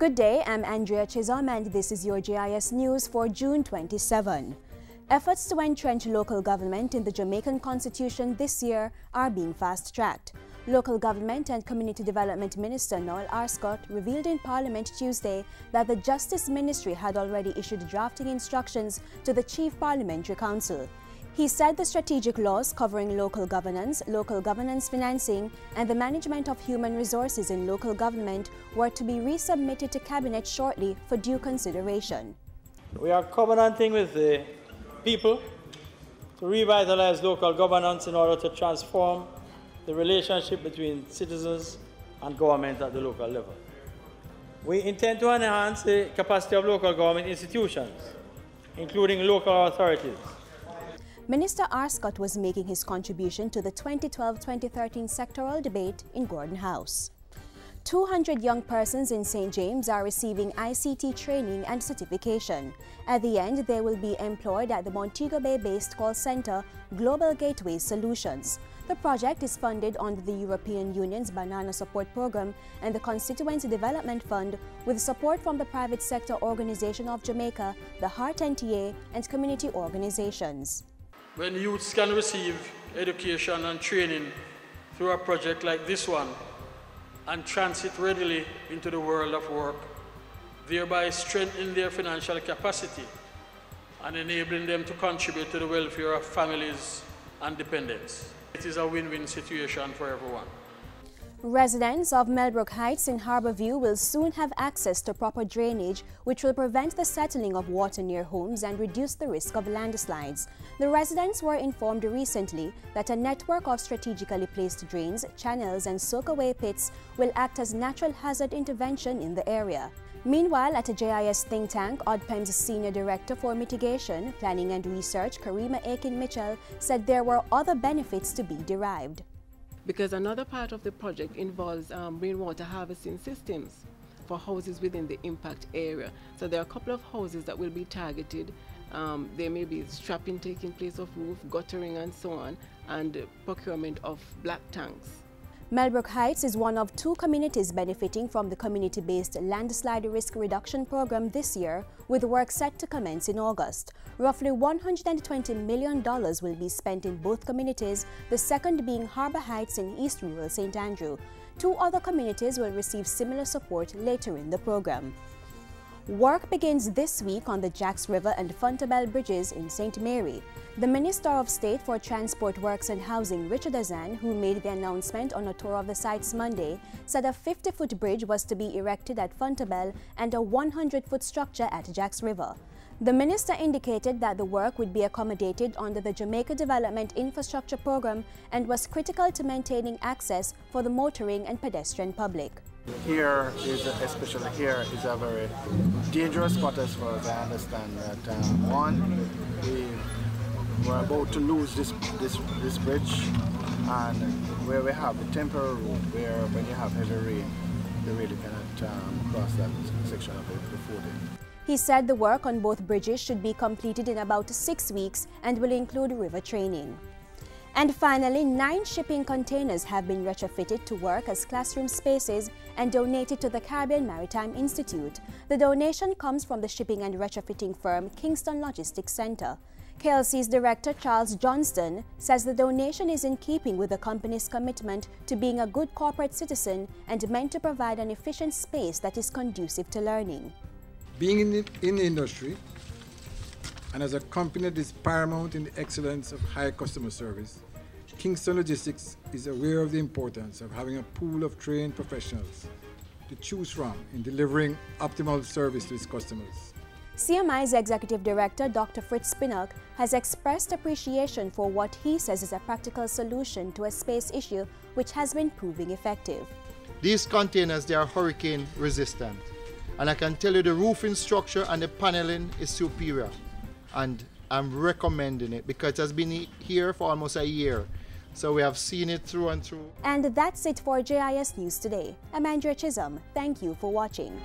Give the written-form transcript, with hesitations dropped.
Good day, I'm Andrea Chisholm and this is your JIS News for June 27. Efforts to entrench local government in the Jamaican Constitution this year are being fast-tracked. Local Government and Community Development Minister Noel Arscott revealed in Parliament Tuesday that the Justice Ministry had already issued drafting instructions to the Chief Parliamentary Council. He said the strategic laws covering local governance financing, and the management of human resources in local government were to be resubmitted to Cabinet shortly for due consideration. We are covenanting with the people to revitalize local governance in order to transform the relationship between citizens and government at the local level. We intend to enhance the capacity of local government institutions, including local authorities. Minister Arscott was making his contribution to the 2012-2013 sectoral debate in Gordon House. 200 young persons in St. James are receiving ICT training and certification. At the end, they will be employed at the Montego Bay-based call center Global Gateway Solutions. The project is funded under the European Union's Banana Support Program and the Constituency Development Fund with support from the Private Sector Organization of Jamaica, the Heart NTA, and community organizations. When youths can receive education and training through a project like this one and transit readily into the world of work, thereby strengthening their financial capacity and enabling them to contribute to the welfare of families and dependents. It is a win-win situation for everyone. Residents of Melbrook Heights in Harborview will soon have access to proper drainage, which will prevent the settling of water near homes and reduce the risk of landslides. The residents were informed recently that a network of strategically placed drains, channels and soak-away pits will act as natural hazard intervention in the area. Meanwhile, at a JIS think tank, ODPEM's Senior Director for Mitigation, Planning and Research, Karima Aiken-Mitchell, said there were other benefits to be derived. Because another part of the project involves rainwater harvesting systems for houses within the impact area. So there are a couple of houses that will be targeted. There may be strapping taking place of roof, guttering and so on, and procurement of black tanks. Melbrook Heights is one of 2 communities benefiting from the community-based landslide risk reduction program this year, with work set to commence in August. Roughly $120 million will be spent in both communities, the second being Harbour Heights in East Rural St. Andrew. 2 other communities will receive similar support later in the program. Work begins this week on the Jacks River and Fontabelle bridges in St. Mary. The Minister of State for Transport Works and Housing, Richard Azan, who made the announcement on a tour of the sites Monday, said a 50-foot bridge was to be erected at Fontabelle and a 100-foot structure at Jacks River. The minister indicated that the work would be accommodated under the Jamaica Development Infrastructure Program and was critical to maintaining access for the motoring and pedestrian public. Especially here, is a very dangerous spot as far as I understand that one, we're about to lose this bridge, and where we have the temporary route where when you have heavy rain, you really cannot cross that section of the footing. He said the work on both bridges should be completed in about 6 weeks and will include river training. And finally, 9 shipping containers have been retrofitted to work as classroom spaces and donated to the Caribbean Maritime Institute. The donation comes from the shipping and retrofitting firm Kingston Logistics Center. KLC's director, Charles Johnston, says the donation is in keeping with the company's commitment to being a good corporate citizen and meant to provide an efficient space that is conducive to learning. Being in the industry, and as a company that is paramount in the excellence of high customer service, Kingston Logistics is aware of the importance of having a pool of trained professionals to choose from in delivering optimal service to its customers. CMI's Executive Director, Dr. Fritz Spinnock, has expressed appreciation for what he says is a practical solution to a space issue which has been proving effective. These containers, they are hurricane resistant. And I can tell you the roofing structure and the paneling is superior. And I'm recommending it because it has been here for almost a year. So we have seen it through and through. And that's it for JIS News Today. I'm Andrea Chisholm. Thank you for watching.